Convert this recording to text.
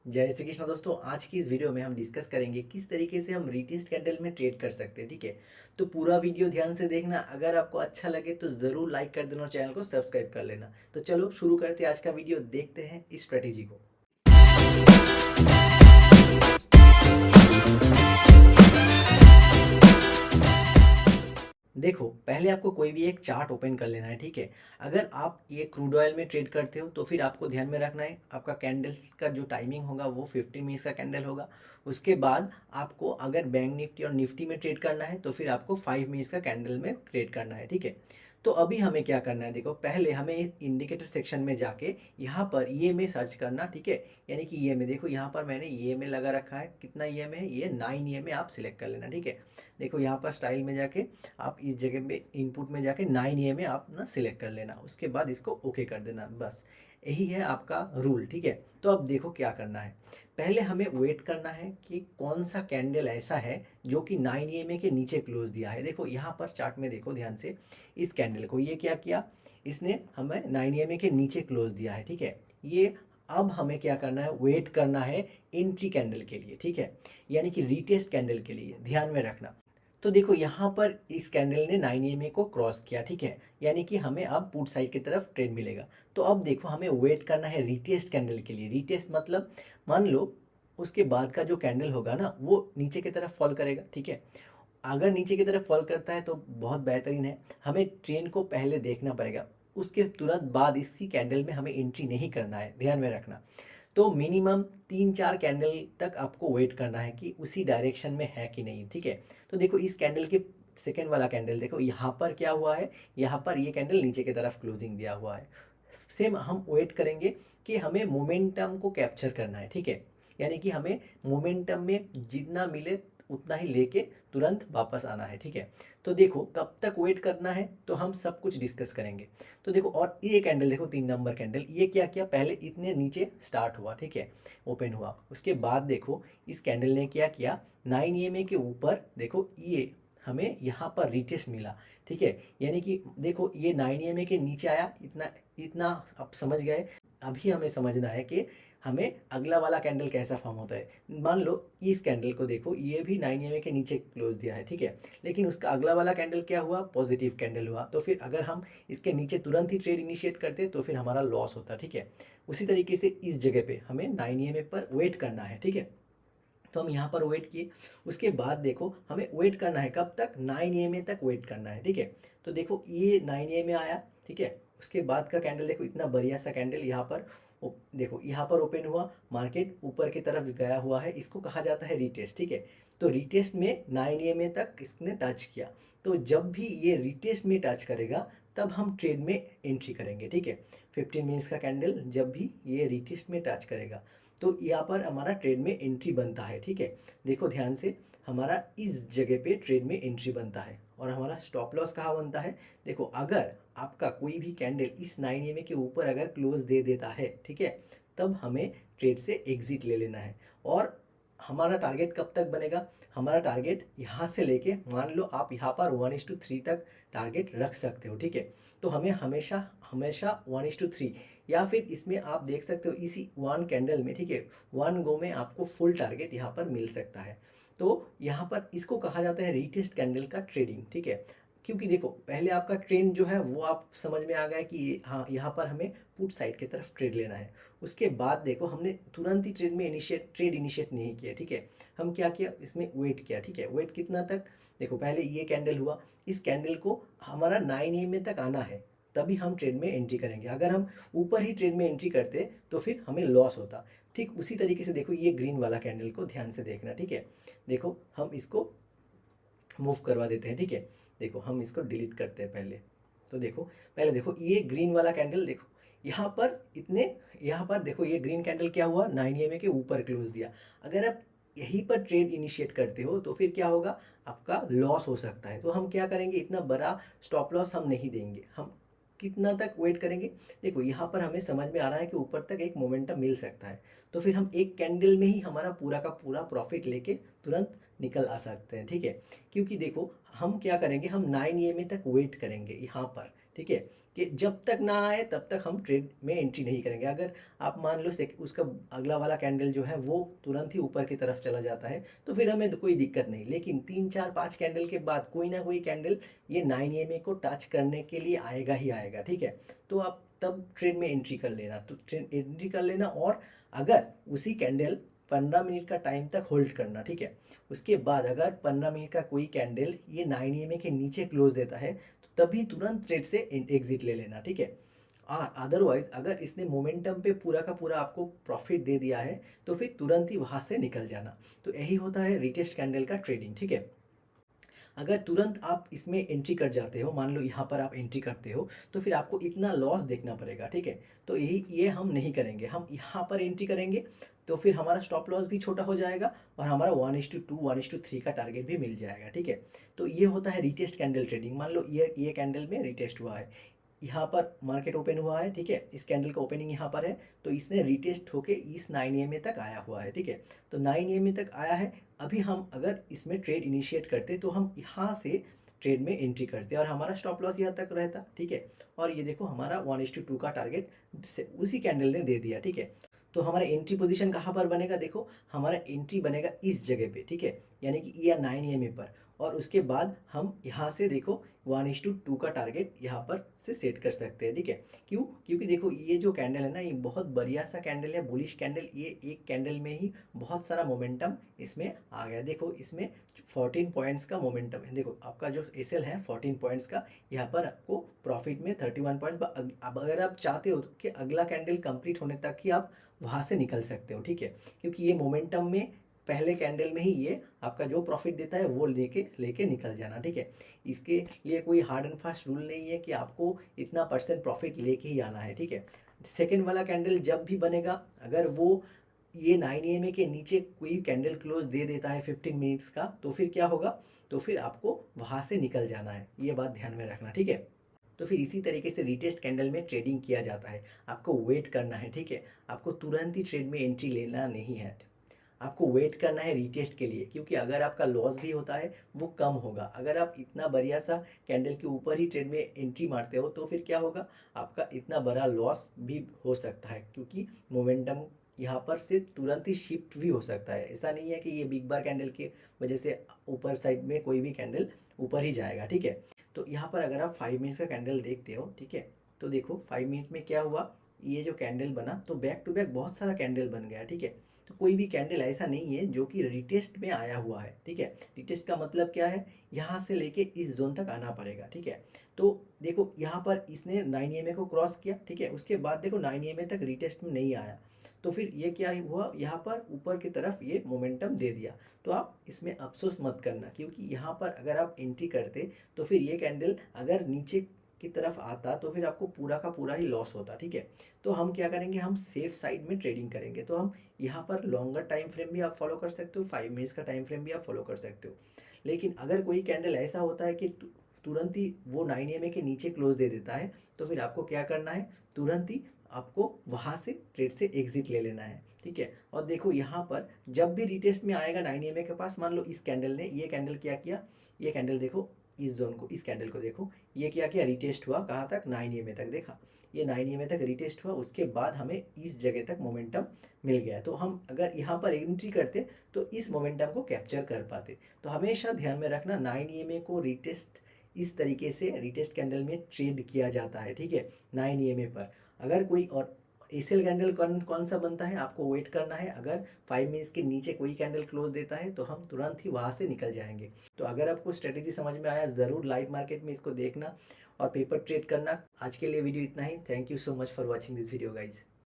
जय श्री कृष्ण दोस्तों। आज की इस वीडियो में हम डिस्कस करेंगे किस तरीके से हम रिटेस्ट कैंडल में ट्रेड कर सकते हैं। ठीक है, तो पूरा वीडियो ध्यान से देखना। अगर आपको अच्छा लगे तो ज़रूर लाइक कर देना और चैनल को सब्सक्राइब कर लेना। तो चलो शुरू करते हैं आज का वीडियो, देखते हैं इस स्ट्रेटेजी को। देखो, पहले आपको कोई भी एक चार्ट ओपन कर लेना है। ठीक है, अगर आप ये क्रूड ऑयल में ट्रेड करते हो तो फिर आपको ध्यान में रखना है आपका कैंडल्स का जो टाइमिंग होगा वो 15 मिनट्स का कैंडल होगा। उसके बाद आपको अगर बैंक निफ्टी और निफ्टी में ट्रेड करना है तो फिर आपको 5 मिनट्स का कैंडल में ट्रेड करना है। ठीक है, तो अभी हमें क्या करना है, देखो पहले हमें इस इंडिकेटर सेक्शन में जाके यहाँ पर ईएमए सर्च करना। ठीक है, यानी कि ईएमए, देखो यहाँ पर मैंने ईएमए लगा रखा है। कितना ईएमए है? ये 9 ईएमए आप सिलेक्ट कर लेना। ठीक है, देखो यहाँ पर स्टाइल में जाके आप इस जगह पे इनपुट में जाके 9 ए में आप ना सिलेक्ट कर लेना। उसके बाद इसको ओके कर देना, बस यही है आपका रूल। ठीक है, तो अब देखो क्या करना है। पहले हमें वेट करना है कि कौन सा कैंडल ऐसा है जो कि 9 ए के नीचे क्लोज दिया है। देखो यहाँ पर चार्ट में देखो ध्यान से, इस कैंडल को ये क्या किया, इसने हमें 9 ए के नीचे क्लोज दिया है। ठीक है, ये अब हमें क्या करना है, वेट करना है एंट्री कैंडल के लिए। ठीक है, यानी कि रीटेस्ट कैंडल के लिए, ध्यान में रखना। तो देखो यहाँ पर इस कैंडल ने 9 EMA को क्रॉस किया। ठीक है, यानी कि हमें अब पुट साइड की तरफ ट्रेड मिलेगा। तो अब देखो हमें वेट करना है रीटेस्ट कैंडल के लिए। रीटेस्ट मतलब मान लो उसके बाद का जो कैंडल होगा ना वो नीचे की तरफ फॉल करेगा। ठीक है, अगर नीचे की तरफ फॉल करता है तो बहुत बेहतरीन है, हमें ट्रेंड को पहले देखना पड़ेगा। उसके तुरंत बाद इसी कैंडल में हमें एंट्री नहीं करना है, ध्यान में रखना। तो मिनिमम 3-4 कैंडल तक आपको वेट करना है कि उसी डायरेक्शन में है कि नहीं। ठीक है, तो देखो इस कैंडल के सेकेंड वाला कैंडल देखो यहाँ पर क्या हुआ है, यहाँ पर ये कैंडल नीचे की तरफ क्लोजिंग दिया हुआ है। सेम हम वेट करेंगे कि हमें मोमेंटम को कैप्चर करना है। ठीक है, यानी कि हमें मोमेंटम में जितना मिले उतना ही लेके तुरंत वापस आना है। ठीक है, तो देखो कब तक वेट करना है तो हम सब कुछ डिस्कस करेंगे। तो देखो, और ये कैंडल देखो 3 नंबर कैंडल, ये क्या किया, पहले इतने नीचे स्टार्ट हुआ। ठीक है, ओपन हुआ, उसके बाद देखो इस कैंडल ने क्या किया, 9 EMA के ऊपर देखो ये हमें यहाँ पर रिटेस्ट मिला। ठीक है, यानी कि देखो ये 9 EMA के नीचे आया, इतना इतना आप समझ गए। अभी हमें समझना है कि हमें अगला वाला कैंडल कैसा फॉर्म होता है। मान लो इस कैंडल को देखो, ये भी 9 EMA के नीचे क्लोज दिया है। ठीक है, लेकिन उसका अगला वाला कैंडल क्या हुआ, पॉजिटिव कैंडल हुआ। तो फिर अगर हम इसके नीचे तुरंत ही ट्रेड इनिशिएट करते तो फिर हमारा लॉस होता। ठीक है, उसी तरीके से इस जगह पे हमें 9 EMA पर वेट करना है। ठीक है, तो हम यहाँ पर वेट किए। उसके बाद देखो हमें वेट करना है कब तक, 9 EMA तक वेट करना है। ठीक है, तो देखो ये 9 EMA आया। ठीक है, उसके बाद का कैंडल देखो, इतना बढ़िया सा कैंडल यहाँ पर देखो यहाँ पर ओपन हुआ, मार्केट ऊपर की तरफ गया हुआ है, इसको कहा जाता है रिटेस्ट। ठीक है, तो रिटेस्ट में 9 EMA तक इसने टच किया। तो जब भी ये रिटेस्ट में टच करेगा तब हम ट्रेड में एंट्री करेंगे। ठीक है, 15 मिनट्स का कैंडल जब भी ये रिटेस्ट में टच करेगा तो यहाँ पर हमारा ट्रेड में एंट्री बनता है। ठीक है, देखो ध्यान से, हमारा इस जगह पे ट्रेड में एंट्री बनता है और हमारा स्टॉप लॉस कहाँ बनता है। देखो अगर आपका कोई भी कैंडल इस 9 EMA के ऊपर अगर क्लोज दे देता है, ठीक है, तब हमें ट्रेड से एग्जिट ले लेना है। और हमारा टारगेट कब तक बनेगा, हमारा टारगेट यहाँ से लेके मान लो आप यहाँ पर 1:3 तक टारगेट रख सकते हो। ठीक है, तो हमें हमेशा हमेशा 1:3, या फिर इसमें आप देख सकते हो इसी वन कैंडल में। ठीक है, वन गो में आपको फुल टारगेट यहाँ पर मिल सकता है। तो यहाँ पर इसको कहा जाता है रीटेस्ट कैंडल का ट्रेडिंग। ठीक है, क्योंकि देखो पहले आपका ट्रेंड जो है वो आप समझ में आ गया कि हाँ यहाँ पर हमें पुट साइड की तरफ ट्रेड लेना है। उसके बाद देखो हमने तुरंत ही ट्रेड इनिशिएट नहीं किया। ठीक है, हम क्या किया, इसमें वेट किया। ठीक है, वेट कितना तक, देखो पहले ये कैंडल हुआ, इस कैंडल को हमारा 9 EMA तक आना है, तभी हम ट्रेड में एंट्री करेंगे। अगर हम ऊपर ही ट्रेड में एंट्री करते तो फिर हमें लॉस होता। ठीक उसी तरीके से देखो ये ग्रीन वाला कैंडल को ध्यान से देखना। ठीक है, देखो हम इसको मूव करवा देते हैं। ठीक है, देखो हम इसको डिलीट करते हैं पहले। तो देखो पहले देखो ये ग्रीन वाला कैंडल, देखो यहाँ पर इतने, यहाँ पर देखो ये ग्रीन कैंडल क्या हुआ, 9 EMA के ऊपर क्लोज दिया। अगर आप यहीं पर ट्रेड इनिशिएट करते हो तो फिर क्या होगा, आपका लॉस हो सकता है। तो हम क्या करेंगे, इतना बड़ा स्टॉप लॉस हम नहीं देंगे, हम कितना तक वेट करेंगे। देखो यहाँ पर हमें समझ में आ रहा है कि ऊपर तक एक मोमेंटम मिल सकता है, तो फिर हम एक कैंडल में ही हमारा पूरा का पूरा प्रॉफिट लेके तुरंत निकल आ सकते हैं। ठीक है, क्योंकि देखो हम क्या करेंगे, हम 9 EMA तक वेट करेंगे यहाँ पर। ठीक है, कि जब तक ना आए तब तक हम ट्रेड में एंट्री नहीं करेंगे। अगर आप मान लो उसका अगला वाला कैंडल जो है वो तुरंत ही ऊपर की तरफ चला जाता है तो फिर हमें तो कोई दिक्कत नहीं, लेकिन 3 4 5 कैंडल के बाद कोई ना कोई कैंडल ये 9 EMA को टच करने के लिए आएगा ही आएगा, ठीक है। तो आप तब ट्रेड में एंट्री कर लेना, तो ट्रेड एंट्री कर लेना, और अगर उसी कैंडल 15 मिनट का टाइम तक होल्ड करना, ठीक है। उसके बाद अगर 15 मिनट का कोई कैंडल ये 9 EMA के नीचे क्लोज देता है तो तभी तुरंत ट्रेड से एग्जिट ले लेना, ठीक है। अदरवाइज अगर इसने मोमेंटम पे पूरा का पूरा आपको प्रॉफिट दे दिया है तो फिर तुरंत ही वहां से निकल जाना। तो यही होता है रिटेस्ट कैंडल का ट्रेडिंग, ठीक है। अगर तुरंत आप इसमें एंट्री कर जाते हो, मान लो यहाँ पर आप एंट्री करते हो, तो फिर आपको इतना लॉस देखना पड़ेगा, ठीक है। तो यही ये हम नहीं करेंगे, हम यहाँ पर एंट्री करेंगे तो फिर हमारा स्टॉप लॉस भी छोटा हो जाएगा और हमारा 1:2 1:3 का टारगेट भी मिल जाएगा, ठीक है। तो ये होता है रिटेस्ट कैंडल ट्रेडिंग। मान लो ये कैंडल में रिटेस्ट हुआ है, यहाँ पर मार्केट ओपन हुआ है, ठीक है। इस कैंडल का ओपनिंग यहाँ पर है, तो इसने रिटेस्ट होके इस 9 EMA तक आया हुआ है, ठीक है। तो 9 EMA तक आया है। अभी हम अगर इसमें ट्रेड इनिशिएट करते तो हम यहाँ से ट्रेड में एंट्री करते और हमारा स्टॉप लॉस यहाँ तक रहता, ठीक है। और ये देखो हमारा 1:2 का टारगेट उसी कैंडल ने दे दिया, ठीक है। तो हमारा एंट्री पोजीशन कहाँ पर बनेगा, देखो हमारा एंट्री बनेगा इस जगह पे, ठीक है, यानी कि ये 9 EMA पर। और उसके बाद हम यहाँ से देखो 1:2 का टारगेट यहाँ पर से सेट कर सकते हैं, ठीक है। क्यों? क्योंकि देखो ये जो कैंडल है ना, ये बहुत बढ़िया सा कैंडल है, बुलिश कैंडल। ये एक कैंडल में ही बहुत सारा मोमेंटम इसमें आ गया। देखो इसमें 14 पॉइंट्स का मोमेंटम है। देखो आपका जो एसएल है 14 पॉइंट्स का, यहाँ पर आपको प्रॉफिट में 31 पॉइंट्स। अब अगर आप चाहते हो कि अगला कैंडल कंप्लीट होने तक ही आप वहाँ से निकल सकते हो, ठीक है। क्योंकि ये मोमेंटम में पहले कैंडल में ही ये आपका जो प्रॉफिट देता है वो लेके लेके निकल जाना, ठीक है। इसके लिए कोई हार्ड एंड फास्ट रूल नहीं है कि आपको इतना परसेंट प्रॉफिट लेके ही आना है, ठीक है। सेकेंड वाला कैंडल जब भी बनेगा, अगर वो ये 9 EMA के नीचे कोई कैंडल क्लोज दे देता है 15 मिनट्स का, तो फिर क्या होगा, तो फिर आपको वहां से निकल जाना है, ये बात ध्यान में रखना, ठीक है। तो फिर इसी तरीके से रिटेस्ट कैंडल में ट्रेडिंग किया जाता है। आपको वेट करना है, ठीक है। आपको तुरंत ही ट्रेड में एंट्री लेना नहीं है, आपको वेट करना है रीटेस्ट के लिए, क्योंकि अगर आपका लॉस भी होता है वो कम होगा। अगर आप इतना बढ़िया सा कैंडल के ऊपर ही ट्रेड में एंट्री मारते हो तो फिर क्या होगा, आपका इतना बड़ा लॉस भी हो सकता है, क्योंकि मोमेंटम यहाँ पर से तुरंत ही शिफ्ट भी हो सकता है। ऐसा नहीं है कि ये बिग बार कैंडल की वजह से ऊपर साइड में कोई भी कैंडल ऊपर ही जाएगा, ठीक है। तो यहाँ पर अगर आप 5 मिनट्स का कैंडल देखते हो, ठीक है, तो देखो 5 मिनट में क्या हुआ, ये जो कैंडल बना तो बैक टू बैक बहुत सारा कैंडल बन गया, ठीक है। तो कोई भी कैंडल ऐसा नहीं है जो कि रिटेस्ट में आया हुआ है, ठीक है। रिटेस्ट का मतलब क्या है, यहाँ से लेके इस जोन तक आना पड़ेगा, ठीक है। तो देखो यहाँ पर इसने 9 EMA को क्रॉस किया, ठीक है। उसके बाद देखो 9 EMA तक रिटेस्ट में नहीं आया, तो फिर ये क्या हुआ, यहाँ पर ऊपर की तरफ ये मोमेंटम दे दिया। तो आप इसमें अफसोस मत करना, क्योंकि यहाँ पर अगर आप एंट्री करते तो फिर ये कैंडल अगर नीचे की तरफ आता तो फिर आपको पूरा का पूरा ही लॉस होता, ठीक है। तो हम क्या करेंगे, हम सेफ साइड में ट्रेडिंग करेंगे। तो हम यहाँ पर लॉन्गर टाइम फ्रेम भी आप फॉलो कर सकते हो, 5 मिनट्स का टाइम फ्रेम भी आप फॉलो कर सकते हो। लेकिन अगर कोई कैंडल ऐसा होता है कि तुरंत ही वो 9 EMA के नीचे क्लोज दे देता है, तो फिर आपको क्या करना है, तुरंत ही आपको वहाँ से ट्रेड से एग्जिट ले लेना है, ठीक है। और देखो यहाँ पर जब भी रिटेस्ट में आएगा 9 EMA के पास, मान लो इस कैंडल ने, ये कैंडल क्या किया, ये कैंडल देखो, इस जोन को, इस कैंडल को देखो, ये क्या किया, रिटेस्ट हुआ कहाँ तक, 9 EMA तक। देखा, ये 9 EMA तक रिटेस्ट हुआ, उसके बाद हमें इस जगह तक मोमेंटम मिल गया। तो हम अगर यहाँ पर एंट्री करते तो इस मोमेंटम को कैप्चर कर पाते। तो हमेशा ध्यान में रखना, 9 EMA को रिटेस्ट इस तरीके से रिटेस्ट कैंडल में ट्रेड किया जाता है, ठीक है, 9 EMA पर। अगर कोई और एसएल कैंडल कौन कौन सा बनता है, आपको वेट करना है। अगर 5 मिनट्स के नीचे कोई कैंडल क्लोज देता है तो हम तुरंत ही वहाँ से निकल जाएंगे। तो अगर आपको स्ट्रेटेजी समझ में आया, ज़रूर लाइव मार्केट में इसको देखना और पेपर ट्रेड करना। आज के लिए वीडियो इतना ही। Thank you so much for watching this video guys.